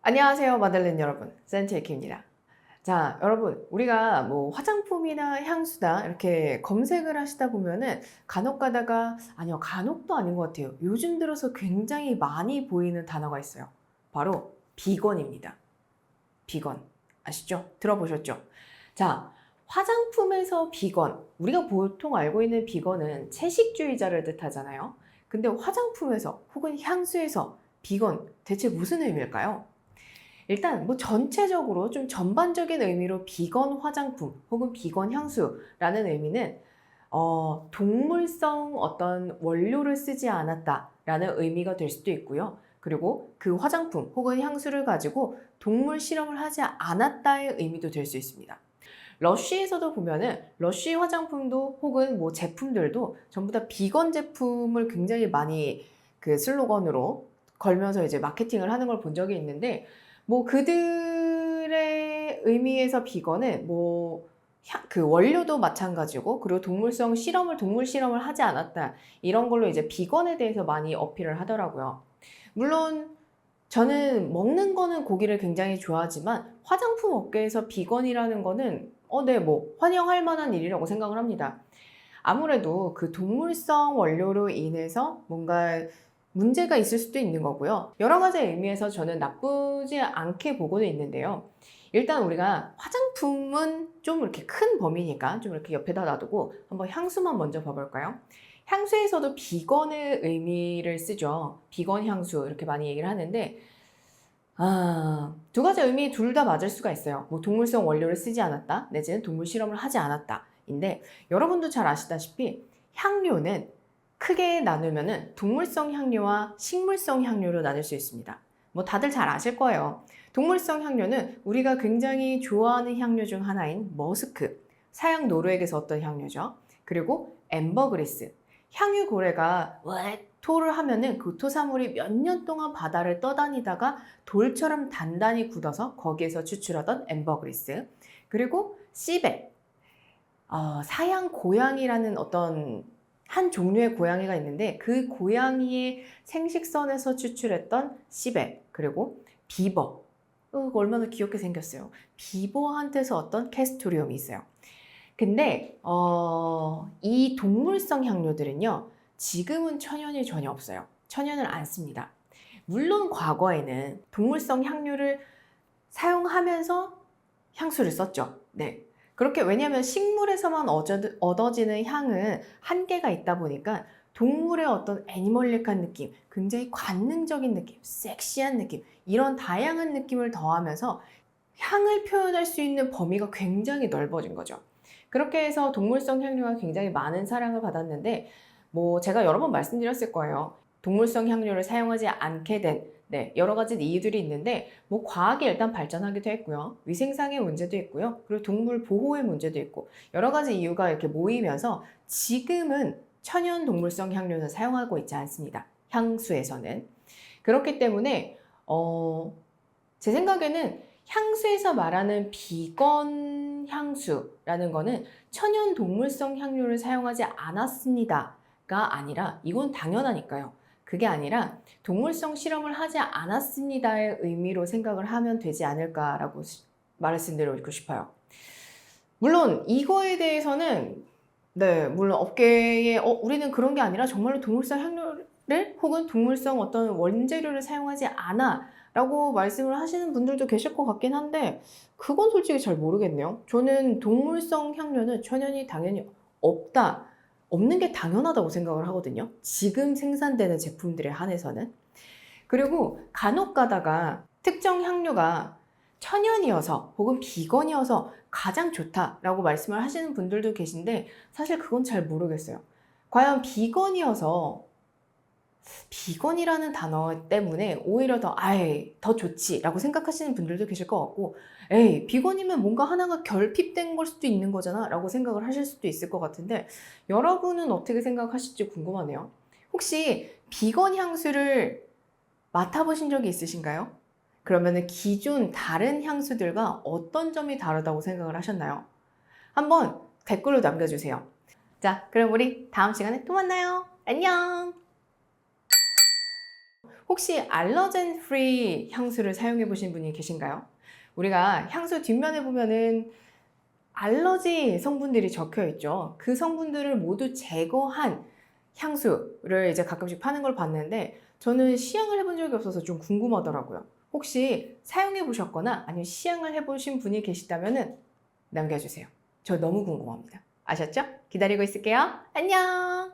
안녕하세요, 마들렌 여러분. 센티에이키입니다. 자, 여러분, 우리가 뭐 화장품이나 향수나 이렇게 검색을 하시다 보면은 간혹 가다가, 아니요, 간혹도 아닌 것 같아요. 요즘 들어서 굉장히 많이 보이는 단어가 있어요. 바로 비건입니다. 비건. 아시죠? 들어보셨죠? 자, 화장품에서 비건. 우리가 보통 알고 있는 비건은 채식주의자를 뜻하잖아요. 근데 화장품에서 혹은 향수에서 비건 대체 무슨 의미일까요? 일단 뭐 전체적으로 좀 전반적인 의미로 비건 화장품 혹은 비건 향수라는 의미는 동물성 어떤 원료를 쓰지 않았다라는 의미가 될 수도 있고요. 그리고 그 화장품 혹은 향수를 가지고 동물 실험을 하지 않았다의 의미도 될 수 있습니다. 러쉬에서도 보면은 러쉬 화장품도 혹은 뭐 제품들도 전부 다 비건 제품을 굉장히 많이 그 슬로건으로 걸면서 이제 마케팅을 하는 걸 본 적이 있는데, 뭐 그들의 의미에서 비건은 뭐 그 원료도 마찬가지고, 그리고 동물 실험을 하지 않았다, 이런 걸로 이제 비건에 대해서 많이 어필을 하더라고요. 물론 저는 먹는 거는 고기를 굉장히 좋아하지만 화장품 업계에서 비건이라는 거는 네, 뭐 환영할 만한 일이라고 생각을 합니다. 아무래도 그 동물성 원료로 인해서 뭔가 문제가 있을 수도 있는 거고요. 여러 가지 의미에서 저는 나쁘지 않게 보고는 있는데요. 일단 우리가 화장품은 좀 이렇게 큰 범위니까 좀 이렇게 옆에다 놔두고 한번 향수만 먼저 봐볼까요? 향수에서도 비건의 의미를 쓰죠. 비건 향수 이렇게 많이 얘기를 하는데, 두 가지 의미 둘 다 맞을 수가 있어요. 뭐 동물성 원료를 쓰지 않았다, 내지는 동물 실험을 하지 않았다. 인데 여러분도 잘 아시다시피 향료는 크게 나누면은 동물성 향료와 식물성 향료로 나눌 수 있습니다. 뭐 다들 잘 아실 거예요. 동물성 향료는 우리가 굉장히 좋아하는 향료 중 하나인 머스크, 서양 노르웨이에서 어떤 향료죠. 그리고 앰버그리스, 향유 고래가 토를 하면은 그 토사물이 몇 년 동안 바다를 떠다니다가 돌처럼 단단히 굳어서 거기에서 추출하던 앰버그리스, 그리고 씨백, 사양 고양이라는 어떤 한 종류의 고양이가 있는데 그 고양이의 생식선에서 추출했던 씨백, 그리고 비버, 얼마나 귀엽게 생겼어요. 비버한테서 어떤 캐스토리움이 있어요. 근데 이 동물성 향료들은요, 지금은 천연이 전혀 없어요. 천연을 안 씁니다. 물론 과거에는 동물성 향료를 사용하면서 향수를 썼죠. 네. 그렇게, 왜냐하면 식물에서만 얻어지는 향은 한계가 있다 보니까 동물의 어떤 애니멀릭한 느낌, 굉장히 관능적인 느낌, 섹시한 느낌, 이런 다양한 느낌을 더하면서 향을 표현할 수 있는 범위가 굉장히 넓어진 거죠. 그렇게 해서 동물성 향료가 굉장히 많은 사랑을 받았는데, 뭐 제가 여러 번 말씀드렸을 거예요. 동물성 향료를 사용하지 않게 된 여러 가지 이유들이 있는데, 뭐 과학이 일단 발전하기도 했고요. 위생상의 문제도 있고요. 그리고 동물 보호의 문제도 있고, 여러 가지 이유가 이렇게 모이면서 지금은 천연 동물성 향료는 사용하고 있지 않습니다. 향수에서는. 그렇기 때문에 제 생각에는 향수에서 말하는 비건 향수라는 거는 천연 동물성 향료를 사용하지 않았습니다가 아니라, 이건 당연하니까요. 그게 아니라 동물성 실험을 하지 않았습니다의 의미로 생각을 하면 되지 않을까라고 말씀드리고 싶어요. 물론 이거에 대해서는 물론 업계에 우리는 그런 게 아니라 정말로 동물성 향료를 혹은 동물성 어떤 원재료를 사용하지 않아 라고 말씀을 하시는 분들도 계실 것 같긴 한데, 그건 솔직히 잘 모르겠네요. 저는 동물성 향료는 천연이 당연히 없는 게 당연하다고 생각을 하거든요. 지금 생산되는 제품들에 한해서는. 그리고 간혹 가다가 특정 향료가 천연이어서 혹은 비건이어서 가장 좋다라고 말씀을 하시는 분들도 계신데, 사실 그건 잘 모르겠어요. 과연 비건이라는 단어 때문에 오히려 더 좋지라고 생각하시는 분들도 계실 것 같고, 비건이면 뭔가 하나가 결핍된 걸 수도 있는 거잖아 라고 생각을 하실 수도 있을 것 같은데, 여러분은 어떻게 생각하실지 궁금하네요. 혹시 비건 향수를 맡아보신 적이 있으신가요? 그러면 기존 다른 향수들과 어떤 점이 다르다고 생각을 하셨나요? 한번 댓글로 남겨주세요. 자, 그럼 우리 다음 시간에 또 만나요. 안녕! 혹시 알러젠 프리 향수를 사용해 보신 분이 계신가요? 우리가 향수 뒷면에 보면은 알러지 성분들이 적혀 있죠. 그 성분들을 모두 제거한 향수를 이제 가끔씩 파는 걸 봤는데 저는 시향을 해본 적이 없어서 좀 궁금하더라고요. 혹시 사용해 보셨거나 아니면 시향을 해보신 분이 계시다면 남겨주세요. 저 너무 궁금합니다. 아셨죠? 기다리고 있을게요. 안녕!